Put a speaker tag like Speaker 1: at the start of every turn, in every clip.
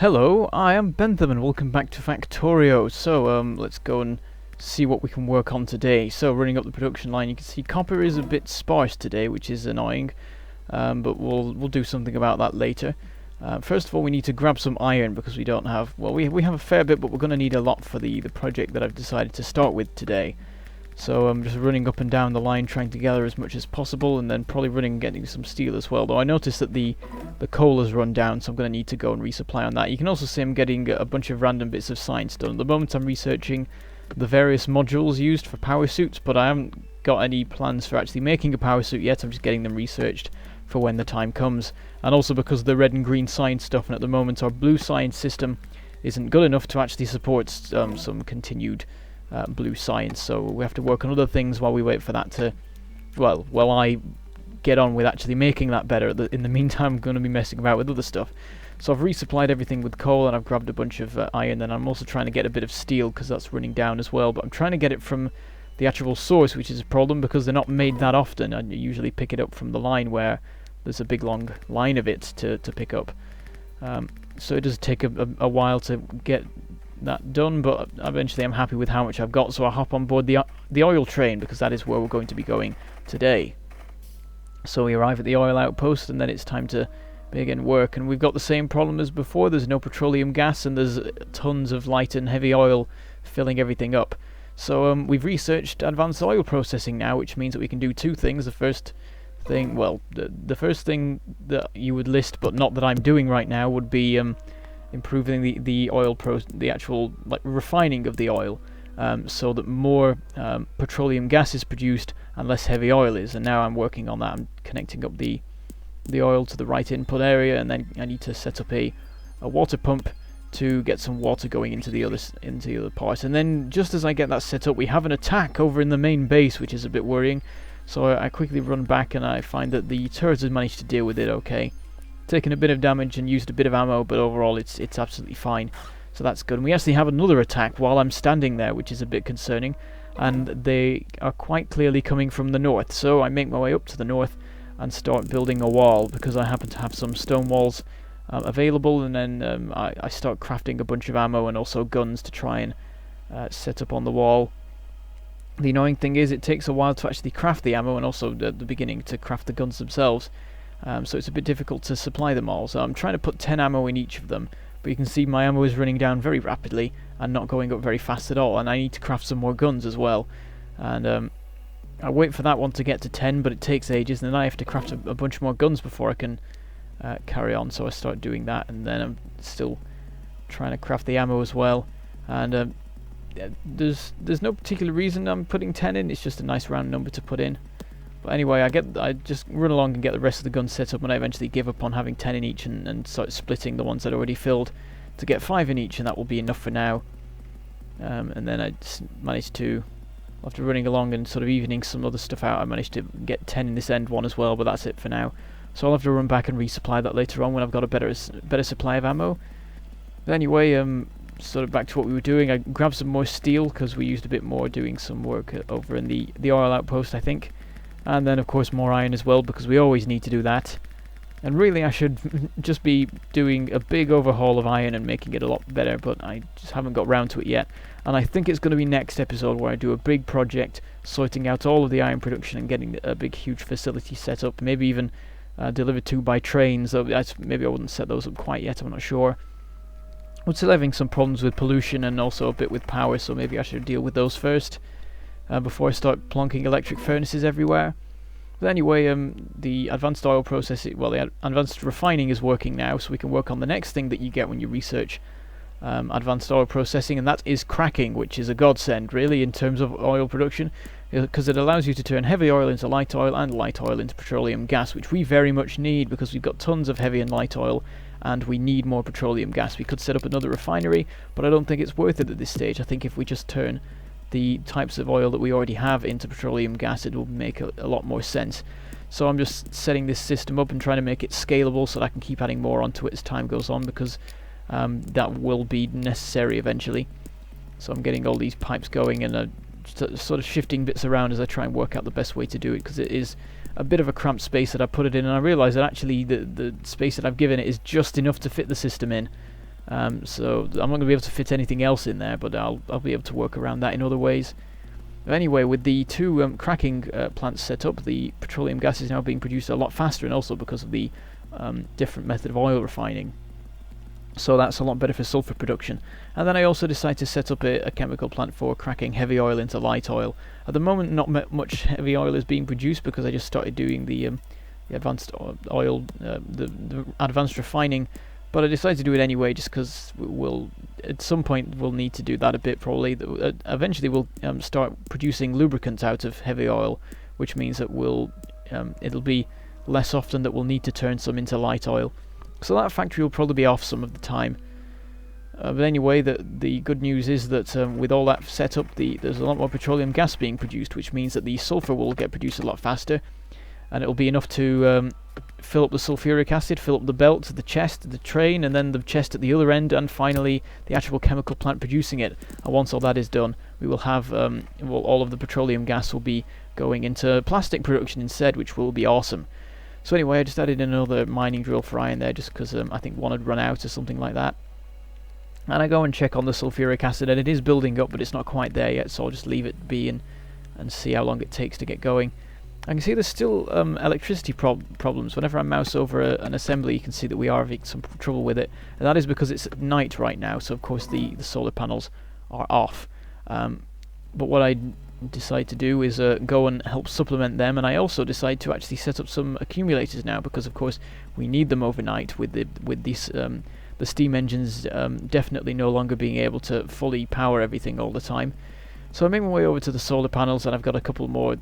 Speaker 1: Hello, I am Bentham and welcome back to Factorio. So, let's go and see what we can work on today. So, running up the production line, you can see copper is a bit sparse today, which is annoying, but we'll do something about that later. First of all, we need to grab some iron because we don't have, well, we have a fair bit, but we're going to need a lot for the project that I've decided to start with today. So I'm just running up and down the line trying to gather as much as possible, and then probably running and getting some steel as well, though I noticed that the coal has run down, so I'm going to need to go and resupply on that. You can also see I'm getting a bunch of random bits of science done. At the moment I'm researching the various modules used for power suits, but I haven't got any plans for actually making a power suit yet. I'm just getting them researched for when the time comes, and also because of the red and green science stuff, and at the moment our blue science system isn't good enough to actually support some continued blue science, so we have to work on other things while we wait for that to, while I get on with actually making that better. In the meantime, I'm going to be messing about with other stuff. So I've resupplied everything with coal, and I've grabbed a bunch of iron, and I'm also trying to get a bit of steel because that's running down as well, but I'm trying to get it from the actual source, which is a problem because they're not made that often. I usually pick it up from the line where there's a big long line of it to pick up. So it does take a while to get that done, but eventually I'm happy with how much I've got, so I hop on board the oil train because that is where we're going to be going today. So we arrive at the oil outpost, and then it's time to begin work, and we've got the same problem as before. There's no petroleum gas, and there's tons of light and heavy oil filling everything up. So we've researched advanced oil processing now, which means that we can do two things. The first thing, the first thing that you would list, but not that I'm doing right now, would be improving the actual refining of the oil, so that more petroleum gas is produced and less heavy oil is. And now I'm working on that. I'm connecting up the oil to the right input area, and then I need to set up a water pump to get some water going into the other part. And then just as I get that set up, we have an attack over in the main base, which is a bit worrying. So I quickly run back, and I find that the turret has managed to deal with it okay. Taken a bit of damage and used a bit of ammo, but overall it's absolutely fine, so that's good. And we actually have another attack while I'm standing there, which is a bit concerning, and they are quite clearly coming from the north. So I make my way up to the north and start building a wall because I happen to have some stone walls available, and then I start crafting a bunch of ammo and also guns to try and set up on the wall. The annoying thing is it takes a while to actually craft the ammo, and also at the beginning to craft the guns themselves. So it's a bit difficult to supply them all. So I'm trying to put 10 ammo in each of them, but you can see my ammo is running down very rapidly and not going up very fast at all, and I need to craft some more guns as well. And I wait for that one to get to 10, but it takes ages, and then I have to craft a bunch more guns before I can carry on. So I start doing that, and then I'm still trying to craft the ammo as well. And there's no particular reason I'm putting 10 in, it's just a nice round number to put in. But anyway, I just run along and get the rest of the guns set up, and I eventually give up on having 10 in each and start splitting the ones that are already filled to get 5 in each, and that will be enough for now. And then I just managed to, after running along and sort of evening some other stuff out, I managed to get 10 in this end one as well, but that's it for now. So I'll have to run back and resupply that later on when I've got a better supply of ammo. But anyway, sort of back to what we were doing, I grabbed some more steel because we used a bit more doing some work over in the oil outpost, I think. And then of course more iron as well, because we always need to do that. And really I should just be doing a big overhaul of iron and making it a lot better, but I just haven't got round to it yet. And I think it's going to be next episode where I do a big project sorting out all of the iron production and getting a big huge facility set up, maybe even delivered to by trains. Maybe I wouldn't set those up quite yet, I'm not sure. We're still having some problems with pollution and also a bit with power, so maybe I should deal with those first before I start plonking electric furnaces everywhere. But anyway, the advanced oil processing, the advanced refining is working now, so we can work on the next thing that you get when you research advanced oil processing, and that is cracking, which is a godsend really in terms of oil production, because it allows you to turn heavy oil into light oil and light oil into petroleum gas, which we very much need because we've got tons of heavy and light oil and we need more petroleum gas. We could set up another refinery, but I don't think it's worth it at this stage. I think if we just turn the types of oil that we already have into petroleum gas, it will make a lot more sense. So I'm just setting this system up and trying to make it scalable so that I can keep adding more onto it as time goes on, because that will be necessary eventually. So I'm getting all these pipes going and sort of shifting bits around as I try and work out the best way to do it, because it is a bit of a cramped space that I put it in, and I realise that actually the space that I've given it is just enough to fit the system in. So I'm not going to be able to fit anything else in there, but I'll be able to work around that in other ways. Anyway, with the two cracking plants set up, the petroleum gas is now being produced a lot faster, and also because of the different method of oil refining. So that's a lot better for sulfur production. And then I also decided to set up a chemical plant for cracking heavy oil into light oil. At the moment, not much heavy oil is being produced because I just started doing the advanced oil, the advanced refining. But I decided to do it anyway, just because at some point we'll need to do that a bit probably. Eventually we'll start producing lubricant out of heavy oil, which means that it'll be less often that we'll need to turn some into light oil. So that factory will probably be off some of the time. But anyway, the good news is that with all that set up, there's a lot more petroleum gas being produced, which means that the sulfur will get produced a lot faster, and it'll be enough to fill up the sulfuric acid, fill up the belt, the chest, the train, and then the chest at the other end, and finally the actual chemical plant producing it. And once all that is done, we will have all of the petroleum gas will be going into plastic production instead, which will be awesome. So anyway, I just added another mining drill for iron there, just because I think one had run out or something like that. And I go and check on the sulfuric acid, and it is building up, but it's not quite there yet, so I'll just leave it be and see how long it takes to get going. I can see there's still electricity problems. Whenever I mouse over an assembly, you can see that we are having some trouble with it, and that is because it's night right now, so of course the solar panels are off. But what I decide to do is go and help supplement them, and I also decide to actually set up some accumulators now, because of course we need them overnight with the steam engines definitely no longer being able to fully power everything all the time. So I make my way over to the solar panels, and I've got a couple more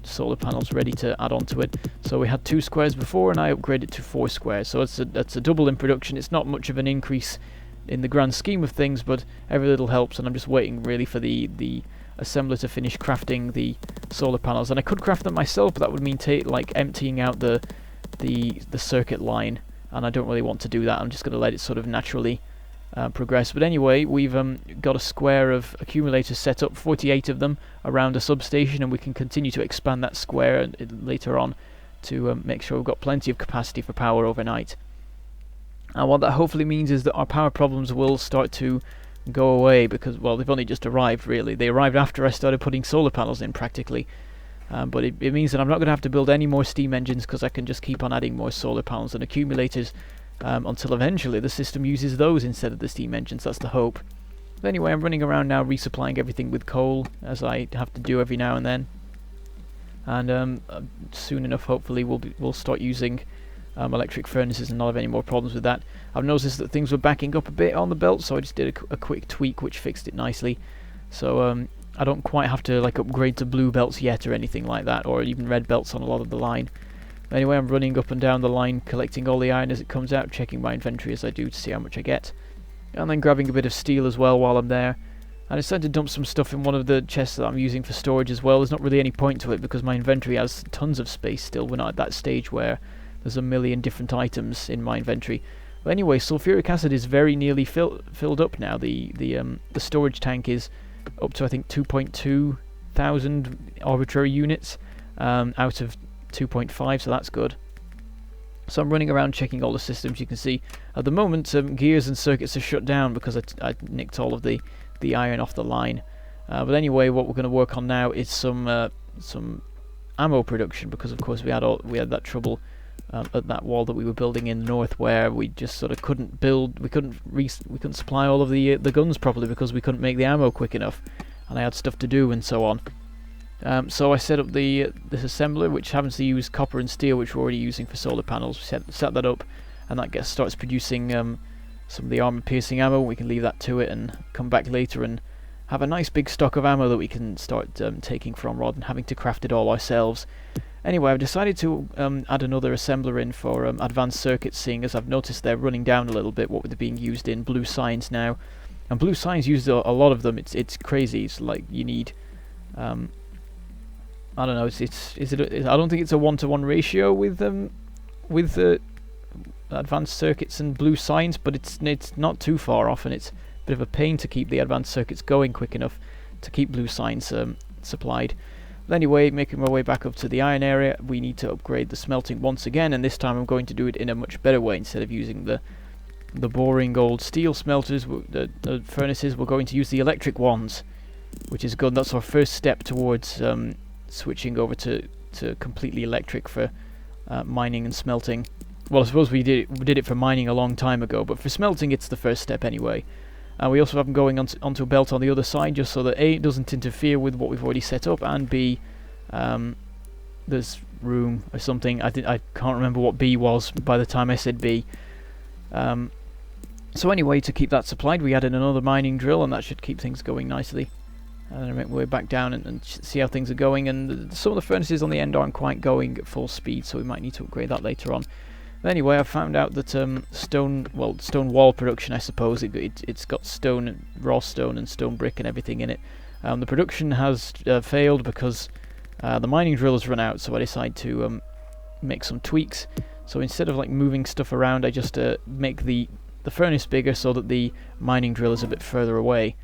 Speaker 1: solar panels ready to add on to it. So we had 2 squares before, and I upgraded to 4 squares, so that's a double in production. It's not much of an increase in the grand scheme of things, but every little helps, and I'm just waiting really for the assembler to finish crafting the solar panels. And I could craft them myself, but that would mean emptying out the circuit line, and I don't really want to do that. I'm just going to let it sort of naturally progress. But anyway, we've got a square of accumulators set up, 48 of them, around a substation, and we can continue to expand that square later on to make sure we've got plenty of capacity for power overnight. And what that hopefully means is that our power problems will start to go away, because, well, they've only just arrived really. They arrived after I started putting solar panels in practically. But it means that I'm not going to have to build any more steam engines, because I can just keep on adding more solar panels and accumulators until eventually the system uses those instead of the steam engines. That's the hope. But anyway, I'm running around now resupplying everything with coal, as I have to do every now and then. And soon enough, hopefully, we'll start using electric furnaces and not have any more problems with that. I've noticed that things were backing up a bit on the belt, so I just did a quick tweak which fixed it nicely. So I don't quite have to upgrade to blue belts yet or anything like that, or even red belts on a lot of the line. Anyway, I'm running up and down the line, collecting all the iron as it comes out, checking my inventory as I do to see how much I get, and then grabbing a bit of steel as well while I'm there. I decided to dump some stuff in one of the chests that I'm using for storage as well. There's not really any point to it because my inventory has tons of space still. We're not at that stage where there's a million different items in my inventory. But anyway, sulfuric acid is very nearly filled up now. The storage tank is up to, I think, 2.2 thousand arbitrary units out of 2.5, so that's good. So I'm running around checking all the systems. You can see at the moment gears and circuits are shut down because I nicked all of the iron off the line. But anyway, what we're going to work on now is some ammo production, because of course we had that trouble at that wall that we were building in the north, where we just sort of couldn't supply all of the guns properly because we couldn't make the ammo quick enough, and I had stuff to do and so on. So I set up this assembler, which happens to use copper and steel, which we're already using for solar panels. We set that up, and that starts producing some of the armor-piercing ammo. We can leave that to it and come back later and have a nice big stock of ammo that we can start taking from, rather than having to craft it all ourselves. Anyway, I've decided to add another assembler in for advanced circuits, seeing as I've noticed they're running down a little bit, what they're being used in blue signs now. And blue signs uses a lot of them. It's crazy. It's like you need... I don't know. I don't think it's a 1-to-1 ratio with advanced circuits and blue signs, but it's not too far off, and it's a bit of a pain to keep the advanced circuits going quick enough to keep blue signs supplied. But anyway, making my way back up to the iron area, we need to upgrade the smelting once again, and this time I'm going to do it in a much better way. Instead of using the the boring old steel smelters, the furnaces, we're going to use the electric ones, which is good. That's our first step towards switching over to completely electric for mining and smelting. Well, I suppose we did it for mining a long time ago, but for smelting it's the first step anyway. And we also have them going onto a belt on the other side, just so that A, it doesn't interfere with what we've already set up, and B, there's room or something. I can't remember what B was by the time I said B. So anyway, to keep that supplied, we added another mining drill, and that should keep things going nicely. And then I make my way back down and see how things are going. And some of the furnaces on the end aren't quite going at full speed, so we might need to upgrade that later on. But anyway, I found out that stone wall production, I suppose, it's got stone, raw stone and stone brick and everything in it. The production has failed because the mining drill has run out, so I decided to make some tweaks. So instead of like moving stuff around, I just make the furnace bigger so that the mining drill is a bit further away.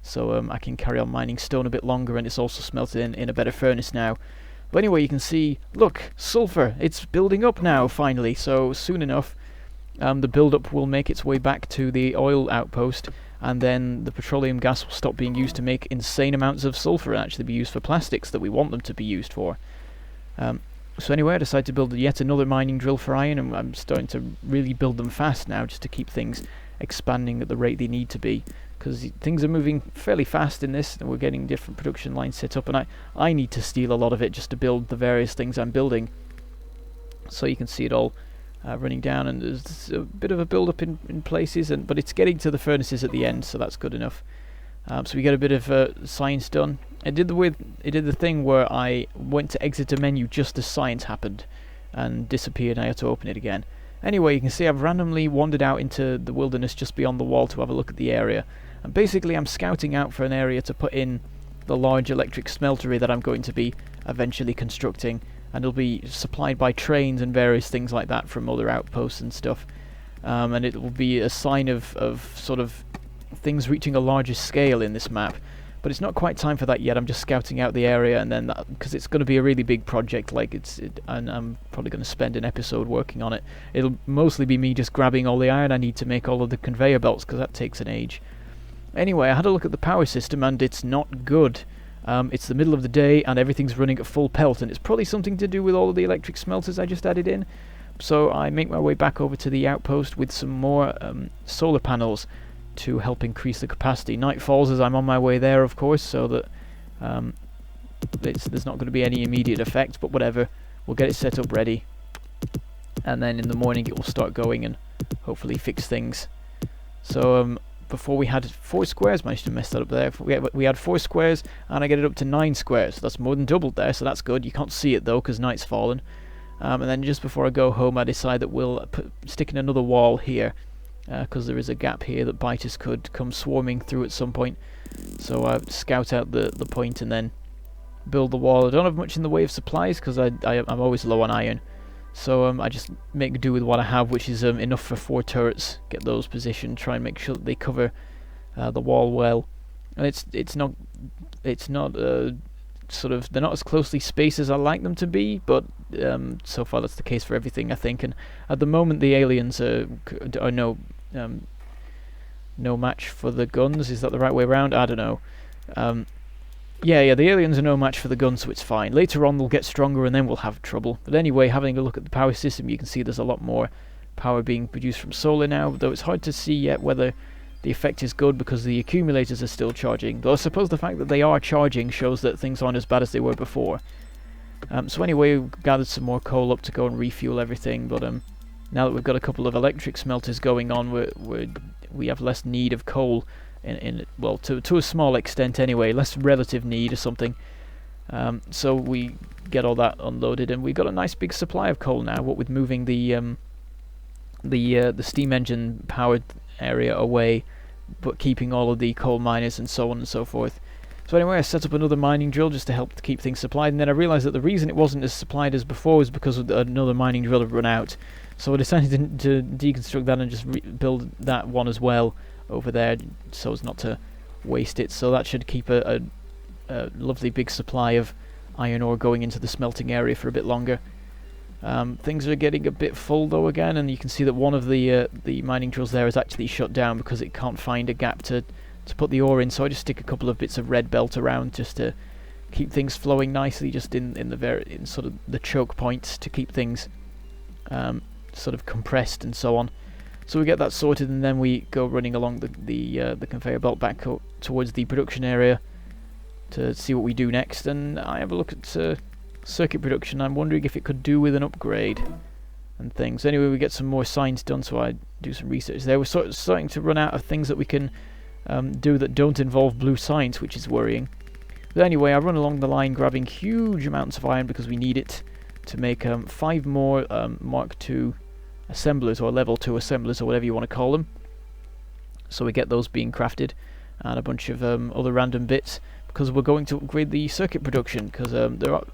Speaker 1: So I can carry on mining stone a bit longer, and it's also smelted in a better furnace now. But anyway, you can see, look, sulfur, it's building up now, finally. So soon enough, the build-up will make its way back to the oil outpost, and then the petroleum gas will stop being used to make insane amounts of sulfur and actually be used for plastics that we want them to be used for. So anyway, I decided to build yet another mining drill for iron, and I'm starting to really build them fast now, just to keep things expanding at the rate they need to be, because things are moving fairly fast in this, and we're getting different production lines set up, and I need to steal a lot of it just to build the various things I'm building. So you can see it all running down, and there's a bit of a build-up in places, but it's getting to the furnaces at the end, so that's good enough. So we get a bit of science done. It did the thing where I went to exit a menu just as science happened, and disappeared, and I had to open it again. Anyway, you can see I've randomly wandered out into the wilderness just beyond the wall to have a look at the area. And basically I'm scouting out for an area to put in the large electric smeltery that I'm going to be eventually constructing. And it'll be supplied by trains and various things like that from other outposts and stuff. And it will be a sign of sort of things reaching a larger scale in this map. But it's not quite time for that yet. I'm just scouting out the area, and then because it's going to be a really big project, and I'm probably going to spend an episode working on it. It'll mostly be me just grabbing all the iron I need to make all of the conveyor belts, because that takes an age. Anyway, I had a look at the power system, and it's not good. It's the middle of the day, and everything's running at full pelt, and it's probably something to do with all of the electric smelters I just added in. So I make my way back over to the outpost with some more solar panels to help increase the capacity. Night falls as I'm on my way there, of course, so that there's not going to be any immediate effect, but whatever. We'll get it set up ready, and then in the morning it will start going and hopefully fix things. So before we had 4 squares, managed to mess that up there. We had 4 squares, and I get it up to 9 squares. So that's more than doubled there, so that's good. You can't see it though, because night's fallen. And then just before I go home, I decide that we'll stick in another wall here, because there is a gap here that biters could come swarming through at some point. So I scout out the point and then build the wall. I don't have much in the way of supplies, because I'm always low on iron. So I just make do with what I have, which is enough for 4 turrets. Get those positioned, try and make sure that they cover the wall well. And it's not sort of, they're not as closely spaced as I like them to be, but so far that's the case for everything, I think. And at the moment the aliens are no match for the guns. Is that the right way around? I don't know. Yeah, the aliens are no match for the guns, so it's fine. Later on they'll get stronger and then we'll have trouble. But anyway, having a look at the power system, you can see there's a lot more power being produced from solar now, though it's hard to see yet whether the effect is good because the accumulators are still charging. Though I suppose the fact that they are charging shows that things aren't as bad as they were before. So anyway, we've gathered some more coal up to go and refuel everything, but now that we've got a couple of electric smelters going on, we have less need of coal. Well, to a small extent anyway, less relative need or something. So we get all that unloaded, and we got a nice big supply of coal now. What with moving the steam engine powered area away, but keeping all of the coal miners and so on and so forth. So anyway, I set up another mining drill just to help to keep things supplied, and then I realised that the reason it wasn't as supplied as before was because another mining drill had run out. So I decided to deconstruct that and just build that one as well over there, so as not to waste it. So that should keep a lovely big supply of iron ore going into the smelting area for a bit longer. Things are getting a bit full though again, and you can see that one of the mining drills there is actually shut down because it can't find a gap to put the ore in. So I just stick a couple of bits of red belt around just to keep things flowing nicely, just in sort of the choke points to keep things sort of compressed and so on. So we get that sorted, and then we go running along the conveyor belt back towards the production area to see what we do next. And I have a look at circuit production. I'm wondering if it could do with an upgrade and things. Anyway, we get some more signs done, so I do some research there. We're sort of starting to run out of things that we can do that don't involve blue signs, which is worrying. But anyway, I run along the line grabbing huge amounts of iron because we need it to make 5 more Mark II assemblers, or level 2 assemblers, or whatever you want to call them. So we get those being crafted, and a bunch of other random bits, because we're going to upgrade the circuit production, because there are,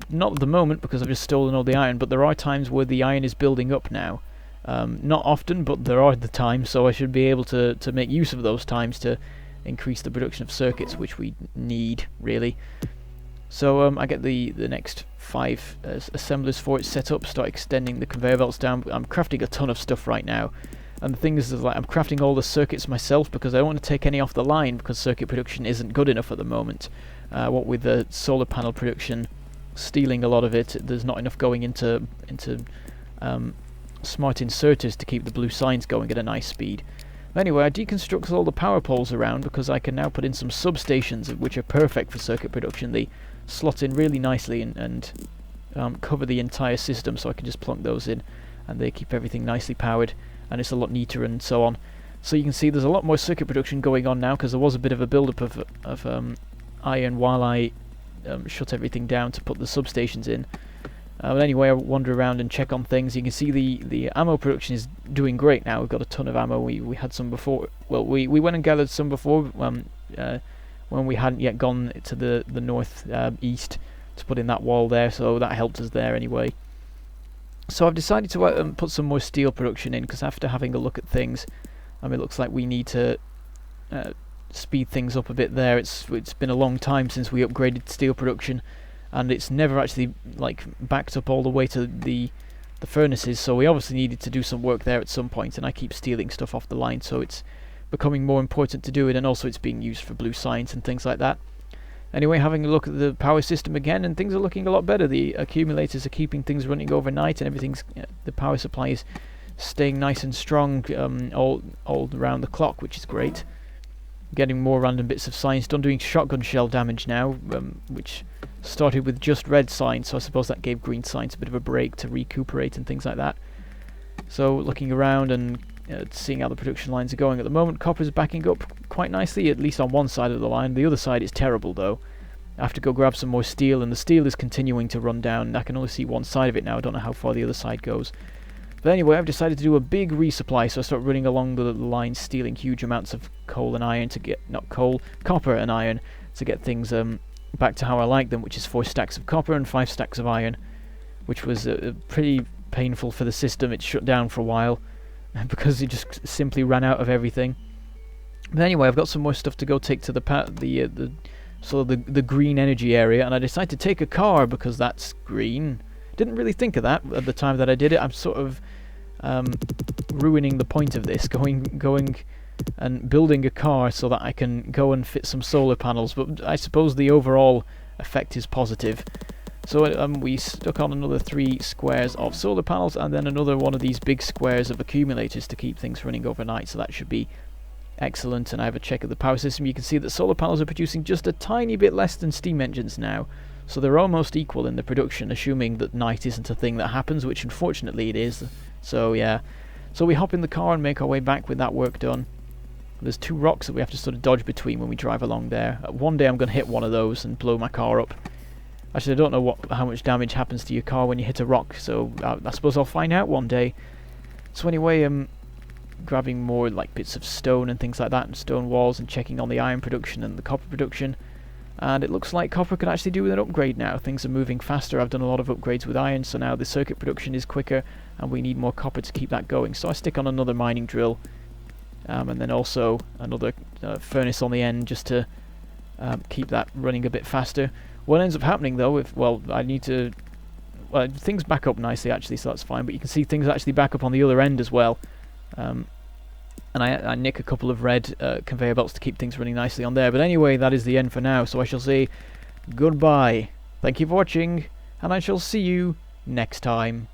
Speaker 1: not at the moment because I've just stolen all the iron, but there are times where the iron is building up now. Not often, but there are the times, so I should be able to make use of those times to increase the production of circuits, which we need, really. So I get the next 5 assemblers for it set up, start extending the conveyor belts down. I'm crafting a ton of stuff right now, and the thing is like I'm crafting all the circuits myself because I don't want to take any off the line because circuit production isn't good enough at the moment. What with the solar panel production stealing a lot of it, there's not enough going into smart inserters to keep the blue signs going at a nice speed. Anyway, I deconstruct all the power poles around because I can now put in some substations which are perfect for circuit production. They slot in really nicely and cover the entire system, so I can just plunk those in and they keep everything nicely powered, and it's a lot neater and so on. So you can see there's a lot more circuit production going on now because there was a bit of a build-up of iron while I shut everything down to put the substations in. But anyway, I wander around and check on things. You can see the ammo production is doing great now. We've got a ton of ammo. We had some before. Well, we went and gathered some before when we hadn't yet gone to the north east to put in that wall there, so that helped us there anyway. So I've decided to put some more steel production in because after having a look at things, it looks like we need to speed things up a bit there. It's been a long time since we upgraded steel production, and it's never actually like backed up all the way to the furnaces, so we obviously needed to do some work there at some point, and I keep stealing stuff off the line, so it's becoming more important to do it, and also it's being used for blue science and things like that. Anyway, having a look at the power system again, and things are looking a lot better. The accumulators are keeping things running overnight, and everything's the power supply is staying nice and strong all around the clock, which is great. Getting more random bits of science done, doing shotgun shell damage now, which started with just red science, so I suppose that gave green science a bit of a break to recuperate and things like that. So looking around and seeing how the production lines are going at the moment, copper's backing up quite nicely, at least on one side of the line. The other side is terrible though. I have to go grab some more steel, and the steel is continuing to run down. I can only see one side of it now. I don't know how far the other side goes. But anyway, I've decided to do a big resupply, so I start running along the line, stealing huge amounts of coal and iron to get, not coal, copper and iron, to get things back to how I like them, which is 4 stacks of copper and 5 stacks of iron, which was pretty painful for the system. It shut down for a while because it just simply ran out of everything. But anyway, I've got some more stuff to go take to the green energy area, and I decided to take a car because that's green. Didn't really think of that at the time that I did it. I'm sort of ruining the point of this, going and building a car so that I can go and fit some solar panels, but I suppose the overall effect is positive. So we stuck on another 3 squares of solar panels, and then another one of these big squares of accumulators to keep things running overnight, so that should be excellent. And I have a check of the power system. You can see that solar panels are producing just a tiny bit less than steam engines now, so they're almost equal in the production, assuming that night isn't a thing that happens, which unfortunately it is. So yeah, so we hop in the car and make our way back with that work done. There's 2 rocks that we have to sort of dodge between when we drive along there. One day I'm going to hit one of those and blow my car up. Actually, I don't know how much damage happens to your car when you hit a rock, so I suppose I'll find out one day. So anyway, I'm grabbing more like bits of stone and things like that, and stone walls, and checking on the iron production and the copper production. And it looks like copper can actually do with an upgrade now. Things are moving faster. I've done a lot of upgrades with iron, so now the circuit production is quicker, and we need more copper to keep that going. So I stick on another mining drill, and then also another furnace on the end just to keep that running a bit faster. What ends up happening though, well, things back up nicely actually, so that's fine, but you can see things actually back up on the other end as well. And I nick a couple of red conveyor belts to keep things running nicely on there. But anyway, that is the end for now, so I shall say goodbye. Thank you for watching, and I shall see you next time.